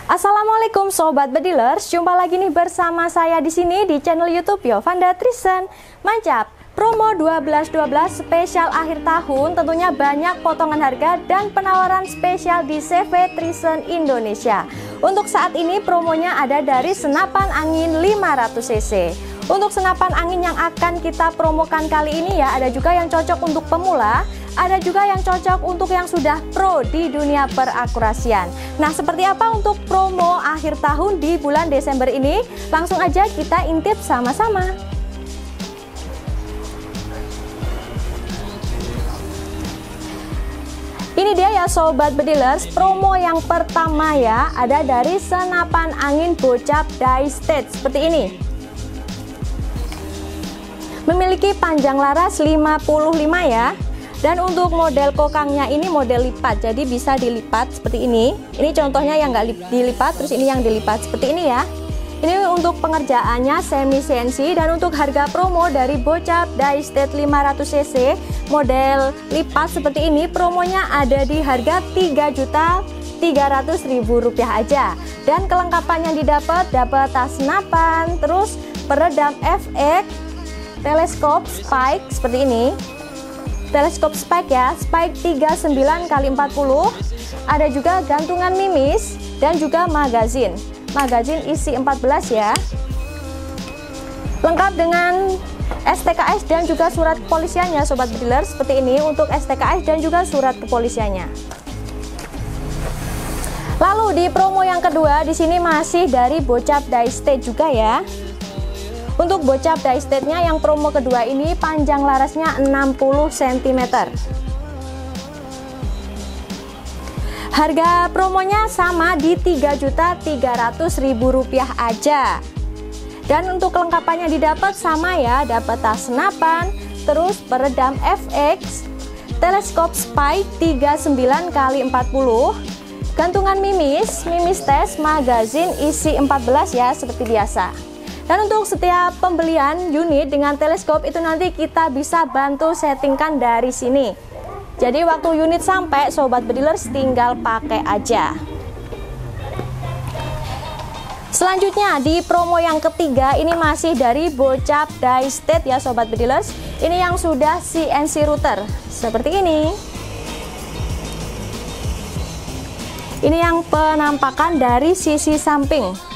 Assalamualaikum Sobat Bedilers, jumpa lagi nih bersama saya di sini di channel YouTube Yovanda Trisen. Mantap, promo 12-12 spesial akhir tahun, tentunya banyak potongan harga dan penawaran spesial di CV Trisen Indonesia. Untuk saat ini promonya ada dari senapan angin 500 cc. Untuk senapan angin yang akan kita promokan kali ini ya, ada juga yang cocok untuk pemula, ada juga yang cocok untuk yang sudah pro di dunia perakurasian. Nah, seperti apa untuk promo akhir tahun di bulan Desember ini? Langsung aja kita intip sama-sama. Ini dia ya Sobat Bedilers, promo yang pertama ya, ada dari senapan angin Bocap Die-State seperti ini. Memiliki panjang laras 55 ya. Dan untuk model kokangnya ini model lipat, jadi bisa dilipat seperti ini. Ini contohnya yang nggak dilipat, terus ini yang dilipat seperti ini ya. Ini untuk pengerjaannya semi CNC. Dan untuk harga promo dari Bocap Die-State 500 cc model lipat seperti ini, promonya ada di harga Rp3.300.000 aja. Dan kelengkapan yang didapat, dapat tas senapan, terus peredam FX, teleskop spike seperti ini. Teleskop spike ya, spike 39x40. Ada juga gantungan mimis dan juga magazin. Magazin isi 14 ya. Lengkap dengan STKS dan juga surat kepolisiannya Sobat Bedilers seperti ini untuk STKS dan juga surat kepolisiannya. Lalu di promo yang kedua di sini masih dari Bocap Die-State juga ya. Untuk Bocap Die-State-nya yang promo kedua ini panjang larasnya 60 cm. Harga promonya sama di Rp3.300.000 aja. Dan untuk kelengkapannya didapat sama ya, dapat tas senapan, terus peredam FX, teleskop spike 39x40, gantungan mimis, mimis tes, magazin isi 14 ya seperti biasa. Dan untuk setiap pembelian unit dengan teleskop itu nanti kita bisa bantu settingkan dari sini. Jadi waktu unit sampai Sobat Bedilers tinggal pakai aja. Selanjutnya di promo yang ketiga ini masih dari Bocap Die-State ya Sobat Bedilers. Ini yang sudah CNC router seperti ini. Ini yang penampakan dari sisi samping.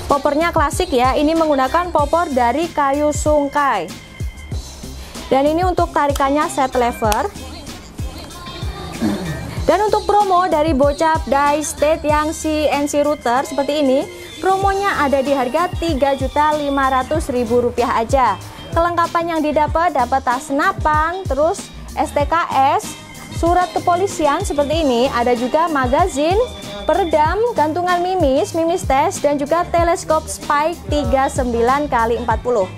Popornya klasik ya, ini menggunakan popor dari kayu sungkai. Dan ini untuk tarikannya set lever. Dan untuk promo dari Bocap Die-State yang CNC router seperti ini, promonya ada di harga Rp3.500.000 aja. Kelengkapan yang didapat, dapat tas senapan, terus STKS, surat kepolisian seperti ini, ada juga magazin, peredam, gantungan mimis, mimis tes, dan juga teleskop spike 39x40.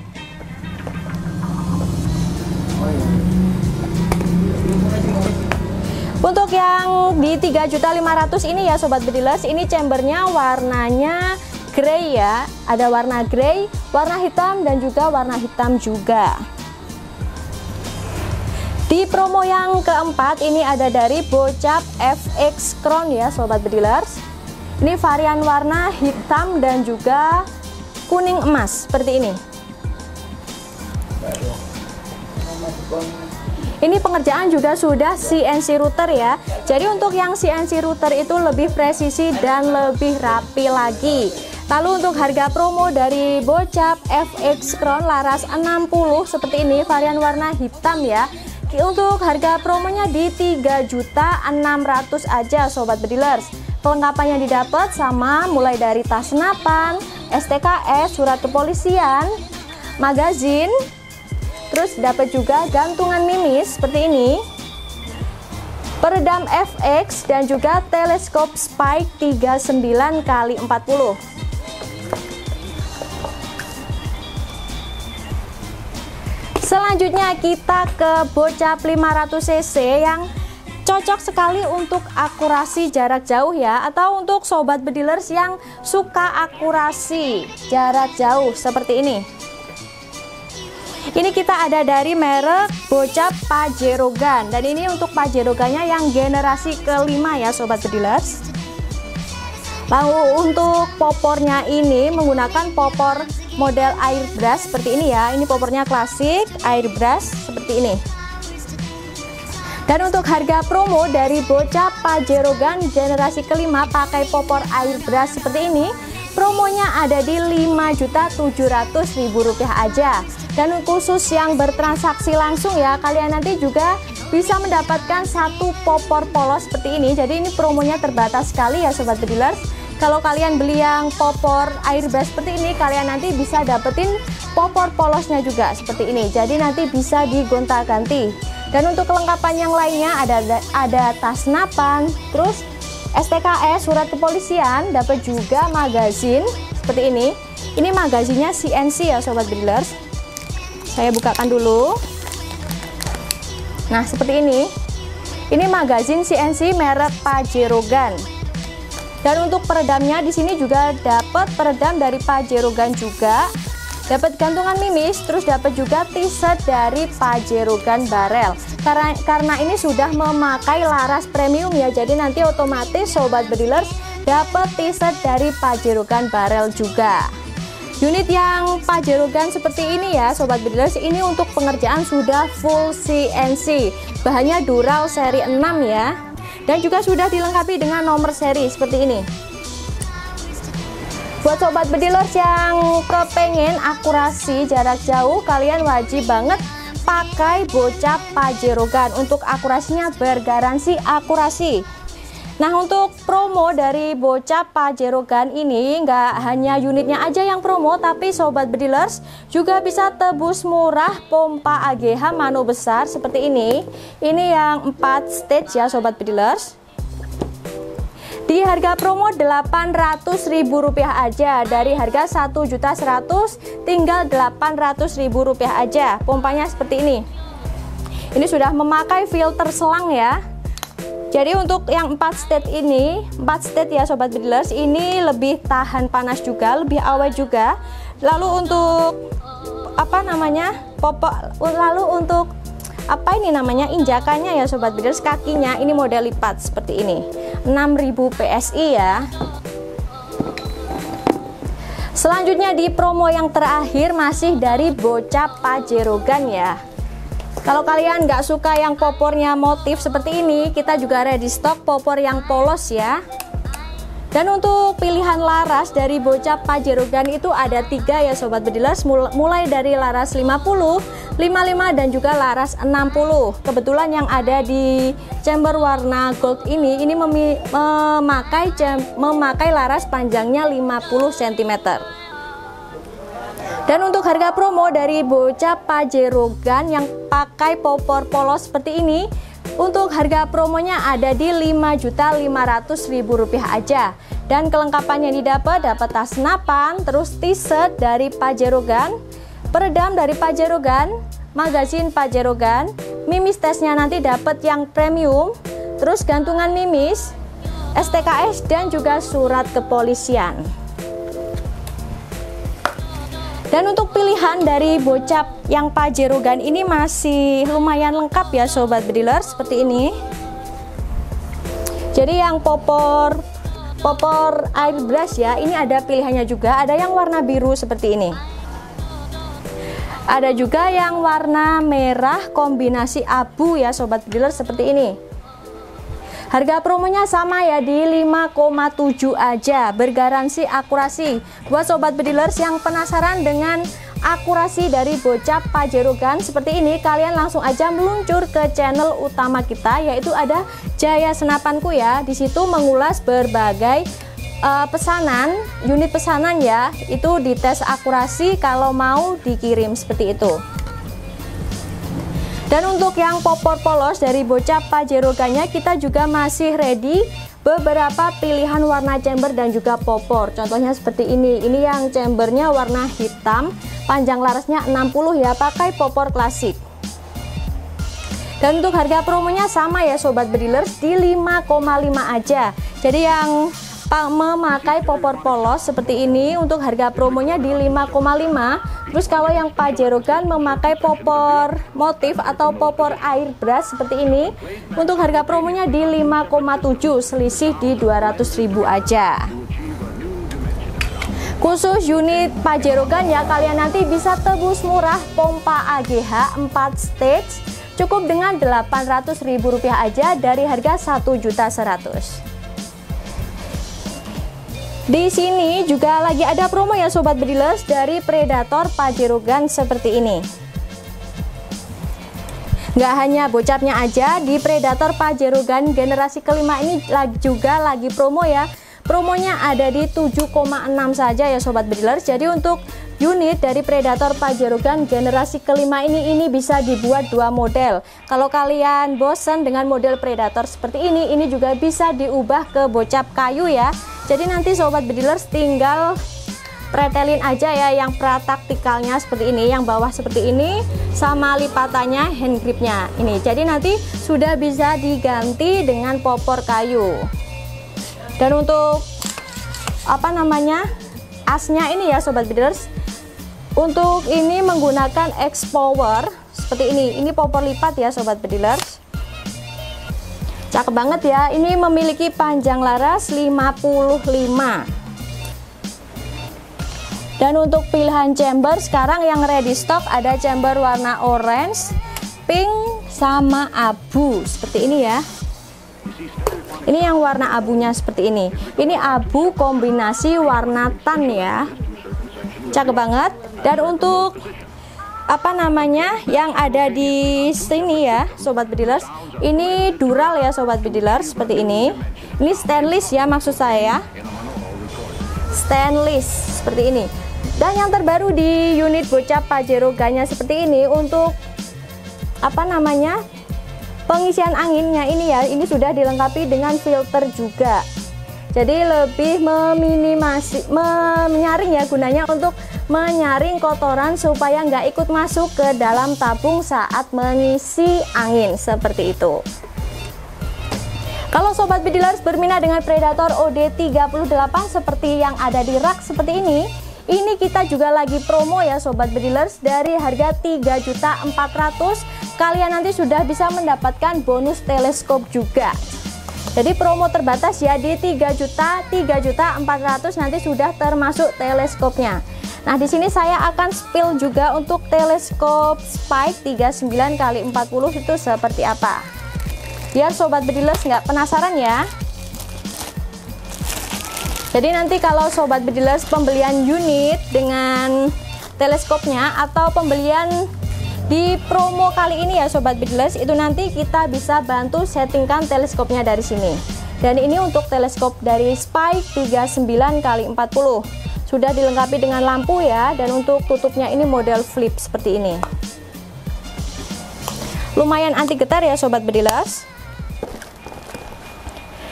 Untuk yang di Rp3.500.000 ini ya Sobat Bedilers, ini chambernya warnanya grey ya. Ada warna grey, warna hitam, dan juga warna hitam juga. Di promo yang keempat ini ada dari Bocap FX Crown ya Sobat Bedilers. Ini varian warna hitam dan juga kuning emas seperti ini. Ini pengerjaan juga sudah CNC router ya. Jadi untuk yang CNC router itu lebih presisi dan lebih rapi lagi. Lalu untuk harga promo dari Bocap FX Crown laras 60 seperti ini, varian warna hitam ya. Untuk harga promonya di Rp3.600.000 aja Sobat Bedilers. Kelengkapan yang didapat sama mulai dari tas senapan, STKS, surat kepolisian, magazin, terus dapat juga gantungan mimis seperti ini, peredam FX, dan juga teleskop spike 39x40. Selanjutnya kita ke Bocap 500 cc yang cocok sekali untuk akurasi jarak jauh ya, atau untuk Sobat Bedilers yang suka akurasi jarak jauh seperti ini. Ini kita ada dari merek Bocap Pajero Gun, dan ini untuk Pajero Gun-nya yang generasi kelima ya Sobat Bedilers. Lalu untuk popornya ini menggunakan popor model airbrush seperti ini ya. Ini popornya klasik airbrush seperti ini. Dan untuk harga promo dari bocah Pajero Gun generasi kelima pakai popor airbrush seperti ini, promonya ada di Rp5.700.000 aja. Dan khusus yang bertransaksi langsung ya, kalian nanti juga bisa mendapatkan satu popor polos seperti ini. Jadi ini promonya terbatas sekali ya Sobat Bedilers. Kalau kalian beli yang popor airbrush seperti ini, kalian nanti bisa dapetin popor polosnya juga seperti ini. Jadi nanti bisa digonta-ganti. Dan untuk kelengkapan yang lainnya ada tas napan, terus STKS, surat kepolisian, dapat juga magazin seperti ini. Ini magazinnya CNC ya Sobat Bedilers. Saya bukakan dulu. Nah, seperti ini. Ini magazin CNC merek Pajero Gun. Dan untuk peredamnya di sini juga dapat peredam dari Pajero Gun juga. Dapat gantungan mimis, terus dapat juga t-shirt dari Pajero Gun barel. Karena ini sudah memakai laras premium ya, jadi nanti otomatis Sobat Bedilers dapat t-shirt dari Pajero Gun barel juga. Unit yang Pajero Gun seperti ini ya Sobat Bedilers, ini untuk pengerjaan sudah full CNC. Bahannya Dural seri 6 ya. Dan juga sudah dilengkapi dengan nomor seri seperti ini. Buat Sobat Bedilers yang kepengen akurasi jarak jauh, kalian wajib banget pakai bocah Pajero Gun. Untuk akurasinya bergaransi akurasi. Nah, untuk promo dari bocah Pajero Gun ini nggak hanya unitnya aja yang promo, tapi Sobat Bedilers juga bisa tebus murah pompa AGH mano besar seperti ini. Ini yang 4 stage ya Sobat Bedilers. Di harga promo Rp800.000 aja, dari harga Rp1.100.000 tinggal Rp800.000 aja. Pompanya seperti ini. Ini sudah memakai filter selang ya. Jadi untuk yang 4 state ini, 4 state ya Sobat Bedilers, ini lebih tahan panas juga, lebih awet juga. Lalu untuk apa namanya? Injakannya ya Sobat Bedilers, kakinya ini model lipat seperti ini. 6000 PSI ya. Selanjutnya di promo yang terakhir masih dari bocah Pajero Gun ya. Kalau kalian nggak suka yang popornya motif seperti ini, kita juga ready stock popor yang polos ya. Dan untuk pilihan laras dari bocah Pajero Gun itu ada 3 ya Sobat Bedilers, mulai dari laras 50, 55 dan juga laras 60. Kebetulan yang ada di chamber warna gold ini memakai laras panjangnya 50 cm. Dan untuk harga promo dari bocah Pajero Gun yang pakai popor polos seperti ini, untuk harga promonya ada di Rp5.500.000 aja. Dan kelengkapan yang dapat tas napan, terus t-shirt dari Pajero Gun, peredam dari Pajero Gun, magazin Pajero Gun, mimis tesnya nanti dapat yang premium, terus gantungan mimis, STKS dan juga surat kepolisian. Dan untuk pilihan dari bocah yang Pajero Gun ini masih lumayan lengkap ya Sobat Bedilers, seperti ini. Jadi yang popor airbrush ya, ini ada pilihannya juga, ada yang warna biru seperti ini. Ada juga yang warna merah kombinasi abu ya Sobat Bedilers, seperti ini. Harga promonya sama ya, di 5,7 aja, bergaransi akurasi. Buat Sobat Bedilers yang penasaran dengan akurasi dari bocah Pajero Gun seperti ini, kalian langsung aja meluncur ke channel utama kita, yaitu ada Jaya Senapanku ya. Di situ mengulas berbagai unit pesanan ya, itu dites akurasi kalau mau dikirim seperti itu. Dan untuk yang popor polos dari bocah Pajero Gun-nya, kita juga masih ready beberapa pilihan warna chamber dan juga popor. Contohnya seperti ini. Ini yang chambernya warna hitam, panjang larasnya 60 ya, pakai popor klasik. Dan untuk harga promonya sama ya Sobat Bedilers, di 5,5 aja. Jadi yang memakai popor polos seperti ini untuk harga promonya di 5,5. Terus kalau yang Pajero Gun memakai popor motif atau popor airbrush seperti ini, untuk harga promonya di 5,7, selisih di 200.000 aja. Khusus unit Pajero Gun ya, kalian nanti bisa tebus murah pompa AGH 4 stage cukup dengan Rp800.000 aja dari harga Rp1.100.000. Di sini juga lagi ada promo ya sobat bedilers dari Predator Pajero Gun seperti ini. Nggak hanya bocapnya aja, di Predator Pajero Gun generasi kelima ini juga lagi promo ya. Promonya ada di 7,6 saja ya sobat bedilers. Jadi untuk unit dari Predator Pajero Gun generasi kelima ini bisa dibuat dua model. Kalau kalian bosen dengan model Predator seperti ini juga bisa diubah ke bocap kayu ya. Jadi nanti sobat bedilers tinggal pretelin aja ya yang praktikalnya seperti ini, yang bawah seperti ini sama lipatannya hand gripnya ini. Jadi nanti sudah bisa diganti dengan popor kayu. Dan untuk asnya ini ya sobat bedilers, untuk ini menggunakan X Power seperti ini popor lipat ya sobat bedilers. Cakep banget ya, ini memiliki panjang laras 55. Dan untuk pilihan chamber sekarang yang ready stock ada chamber warna orange, pink, sama abu seperti ini ya. Ini yang warna abunya seperti ini. Ini abu kombinasi warna tan ya. Cakep banget. Dan untuk yang ada di sini ya sobat bedilers, ini dural ya sobat bedilers seperti ini. Ini stainless ya, maksud saya stainless seperti ini. Dan yang terbaru di unit bocap Pajero Gun-nya seperti ini, untuk pengisian anginnya ini ya, ini sudah dilengkapi dengan filter juga. Jadi lebih menyaring ya, gunanya untuk menyaring kotoran supaya nggak ikut masuk ke dalam tabung saat mengisi angin seperti itu. Kalau sobat bedilers berminat dengan Predator OD38 seperti yang ada di rak seperti ini kita juga lagi promo ya sobat bedilers, dari harga Rp3.400.000 kalian nanti sudah bisa mendapatkan bonus teleskop juga. Jadi promo terbatas ya, di Rp3.400.000 nanti sudah termasuk teleskopnya. Nah, di sini saya akan spill juga untuk teleskop Spike 39x40 itu seperti apa. Biar sobat bedilers nggak penasaran ya. Jadi nanti kalau sobat bedilers pembelian unit dengan teleskopnya atau pembelian di promo kali ini ya sobat bedilers, itu nanti kita bisa bantu settingkan teleskopnya dari sini. Dan ini untuk teleskop dari Spike 39x40. Sudah dilengkapi dengan lampu ya, dan untuk tutupnya ini model flip seperti ini. Lumayan anti getar ya sobat bedilers.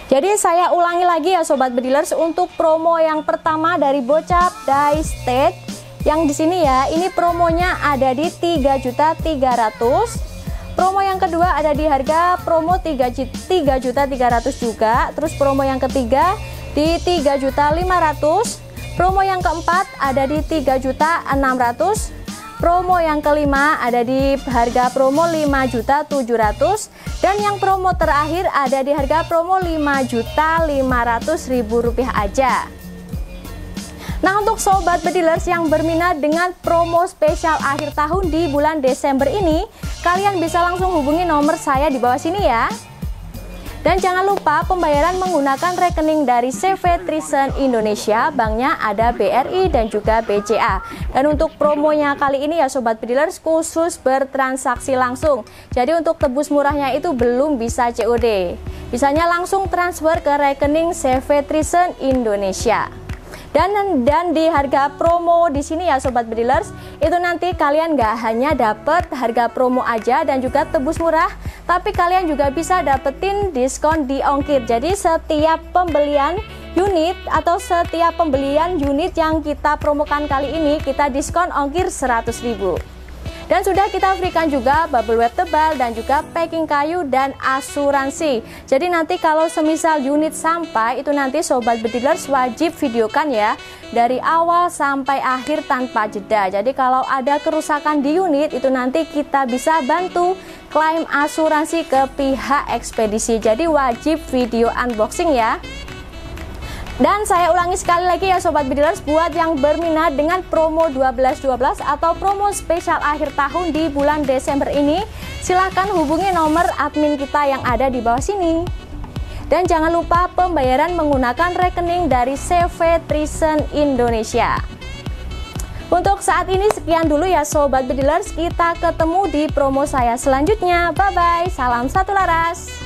Jadi saya ulangi lagi ya sobat bedilers, untuk promo yang pertama dari bocap Die-State yang di sini ya, ini promonya ada di Rp3.300.000. Promo yang kedua ada di harga promo Rp3.300.000 juga. Terus promo yang ketiga di Rp3.500.000. Promo yang keempat ada di Rp3.600.000. Promo yang kelima ada di harga promo Rp5.700.000. Dan yang promo terakhir ada di harga promo Rp5.500.000 aja. Nah, untuk sobat bedilers yang berminat dengan promo spesial akhir tahun di bulan Desember ini, kalian bisa langsung hubungi nomor saya di bawah sini ya. Dan jangan lupa pembayaran menggunakan rekening dari CV Trison Indonesia, banknya ada BRI dan juga BCA. Dan untuk promonya kali ini ya sobat bedilers khusus bertransaksi langsung. Jadi untuk tebus murahnya itu belum bisa COD. Bisanya langsung transfer ke rekening CV Trison Indonesia. Dan di harga promo di sini ya sobat bedilers, itu nanti kalian nggak hanya dapat harga promo aja dan juga tebus murah, tapi kalian juga bisa dapetin diskon di ongkir. Jadi setiap pembelian unit atau setiap pembelian unit yang kita promokan kali ini, kita diskon ongkir 100.000. Dan sudah kita berikan juga bubble wrap tebal dan juga packing kayu dan asuransi. Jadi nanti kalau semisal unit sampai, itu nanti sobat bedilers wajib videokan ya dari awal sampai akhir tanpa jeda. Jadi kalau ada kerusakan di unit, itu nanti kita bisa bantu klaim asuransi ke pihak ekspedisi. Jadi wajib video unboxing ya. Dan saya ulangi sekali lagi ya Sobat Bedilers, buat yang berminat dengan promo 12-12 atau promo spesial akhir tahun di bulan Desember ini, silahkan hubungi nomor admin kita yang ada di bawah sini. Dan jangan lupa pembayaran menggunakan rekening dari CV Trison Indonesia. Untuk saat ini sekian dulu ya Sobat Bedilers, kita ketemu di promo saya selanjutnya. Bye-bye, salam satu laras.